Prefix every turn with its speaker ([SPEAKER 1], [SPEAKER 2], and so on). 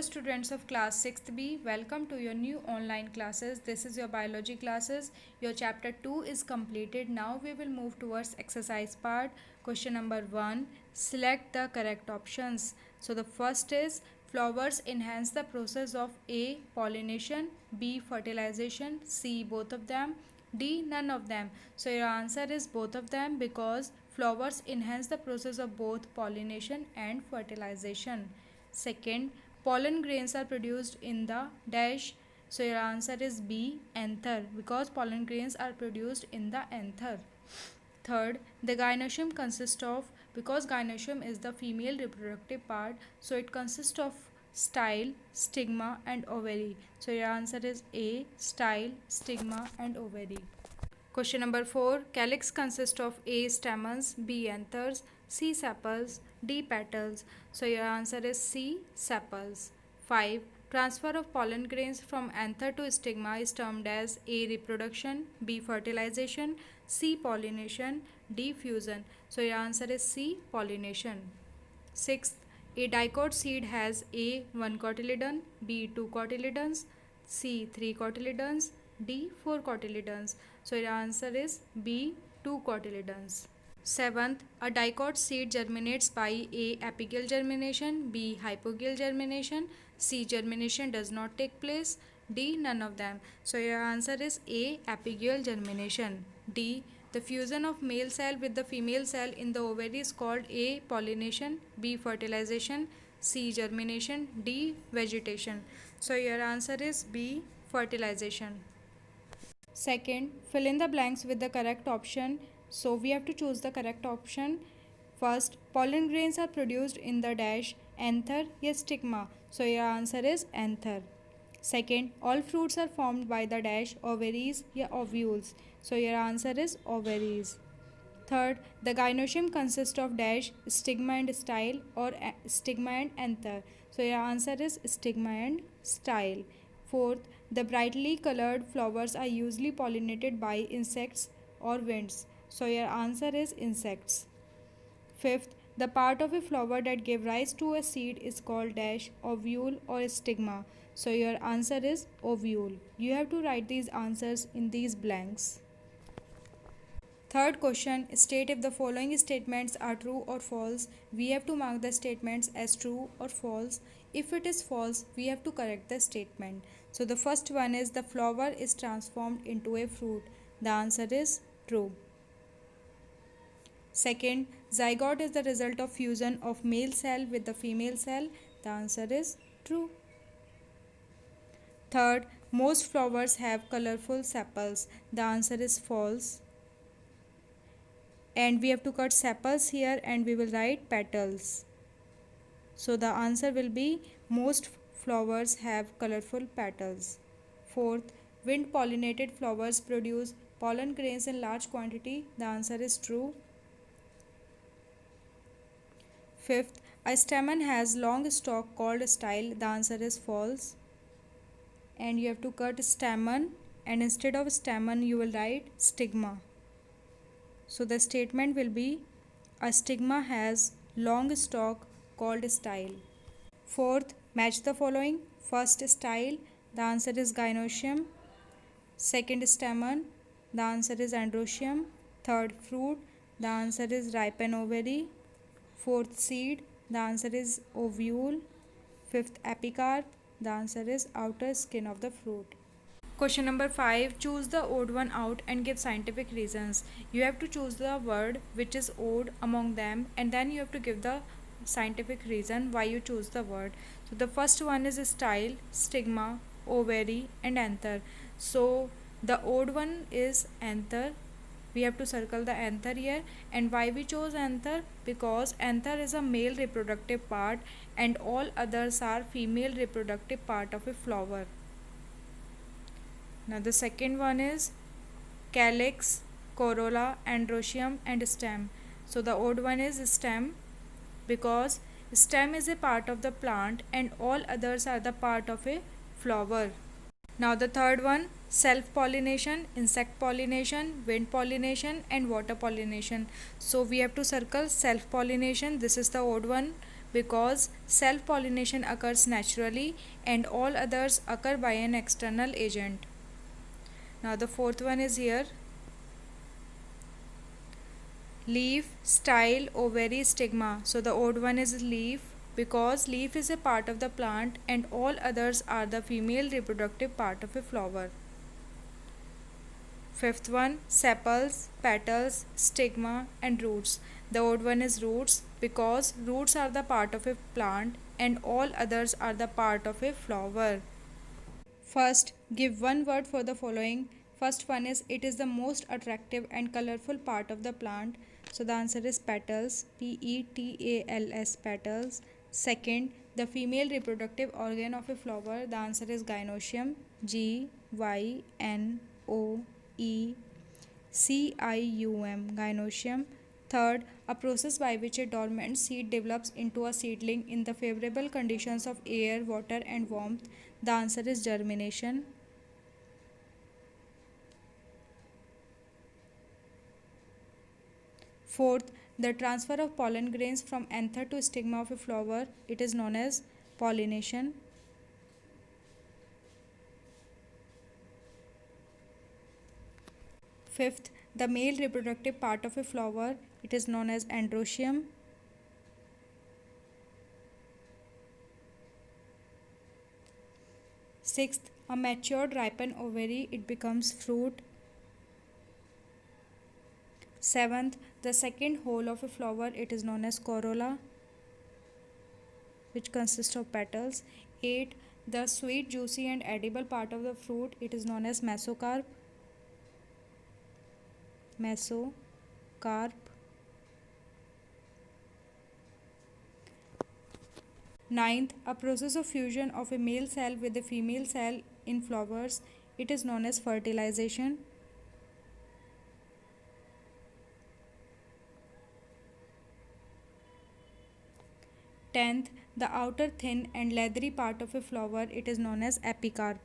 [SPEAKER 1] students of class 6th B, welcome to your new online classes. This is your biology classes. Your chapter 2 is completed. Now we will move towards exercise part. Question number 1, select the correct options. So the first is flowers enhance the process of A, pollination, B, fertilization, C, both of them, D, none of them. So your answer is both of them because flowers enhance the process of both pollination and fertilization. Second, pollen grains are produced in the dash. So your answer is B, anther, because pollen grains are produced in the anther. Third, the gynoecium consists of, because gynoecium is the female reproductive part, so it consists of style, stigma, and ovary. So your answer is A, style, stigma, and ovary. Question number 4. Calyx consists of A. Stamens, B. Anthers, C. Sepals, D. Petals. So your answer is C. Sepals. 5. Transfer of pollen grains from anther to stigma is termed as A. Reproduction, B. Fertilization, C. Pollination, D. Fusion. So your answer is C. Pollination. 6th, a dicot seed has A. 1 cotyledon, B. 2 cotyledons, C. 3 cotyledons, D. 4 cotyledons. So your answer is B. 2 cotyledons. 7th, a dicot seed germinates by A. Apical germination, B. Hypogeal germination, C. Germination does not take place, D. None of them. So your answer is A. Apigeal germination. D. The fusion of male cell with the female cell in the ovary is called A. Pollination, B. Fertilization, C. Germination, D. Vegetation. So your answer is B. Fertilization. Second, fill in the blanks with the correct option. So we have to choose the correct option. First, pollen grains are produced in the dash anther या stigma. So your answer is anther. Second, all fruits are formed by the dash ovaries या ovules. So your answer is ovaries. Third, the gynoecium consists of dash stigma and style or stigma and anther. So your answer is stigma and style. Fourth, the brightly colored flowers are usually pollinated by insects or winds. So your answer is insects. Fifth, the part of a flower that gave rise to a seed is called dash ovule or stigma. So your answer is ovule. You have to write these answers in these blanks. Third question, state if the following statements are true or false. We have to mark the statements as true or false. If it is false, we have to correct the statement. So the first one is the flower is transformed into a fruit. The answer is true. Second, zygote is the result of fusion of male cell with the female cell. The answer is true. Third, most flowers have colorful sepals. The answer is false. And we have to cut sepals here and we will write petals. So the answer will be most flowers have colorful petals. Fourth, wind pollinated flowers produce pollen grains in large quantity. The answer is true. Fifth, a stamen has long stalk called style. The answer is false. And you have to cut stamen and instead of stamen you will write stigma. So the statement will be a stigma has long stalk called style. Fourth, match the following. First, style. The answer is gynoecium. Second, stamen. The answer is androecium. Third, fruit. The answer is ripen ovary. Fourth, seed. The answer is ovule. Fifth, epicarp. The answer is outer skin of the fruit. Question number 5. Choose the odd one out and give scientific reasons. You have to choose the word which is odd among them and then you have to give the scientific reason why you choose the word. So the first one is style, stigma, ovary and anther. So the odd one is anther. We have to circle the anther here. And why we chose anther? Because anther is a male reproductive part and all others are female reproductive part of a flower. Now the second one is calyx, corolla, androecium and stem. So the odd one is stem because stem is a part of the plant and all others are the part of a flower. Now the third one, self-pollination, insect pollination, wind pollination and water pollination. So we have to circle self-pollination. This is the odd one because self-pollination occurs naturally and all others occur by an external agent. Now the fourth one is here. Leaf, style, ovary, stigma. So the odd one is leaf because leaf is a part of the plant and all others are the female reproductive part of a flower. Fifth one, sepals, petals, stigma and roots. The odd one is roots because roots are the part of a plant and all others are the part of a flower. First, give one word for the following. First one is it is the most attractive and colorful part of the plant. So the answer is petals, petals, petals. Second, the female reproductive organ of a flower. The answer is gynoecium, gynoecium, gynoecium. Third, a process by which a dormant seed develops into a seedling in the favorable conditions of air, water, and warmth. The answer is germination. Fourth, the transfer of pollen grains from anther to stigma of a flower. It is known as pollination. Fifth, the male reproductive part of a flower. It is known as androecium. Sixth, a matured ripened ovary. It becomes fruit. Seventh, the second whole of a flower. It is known as corolla, which consists of petals. 8. The sweet, juicy and edible part of the fruit, it is known as mesocarp. Mesocarp. 9th, a process of fusion of a male cell with a female cell in flowers, it is known as fertilization. 10th, the outer thin and leathery part of a flower, it is known as epicarp.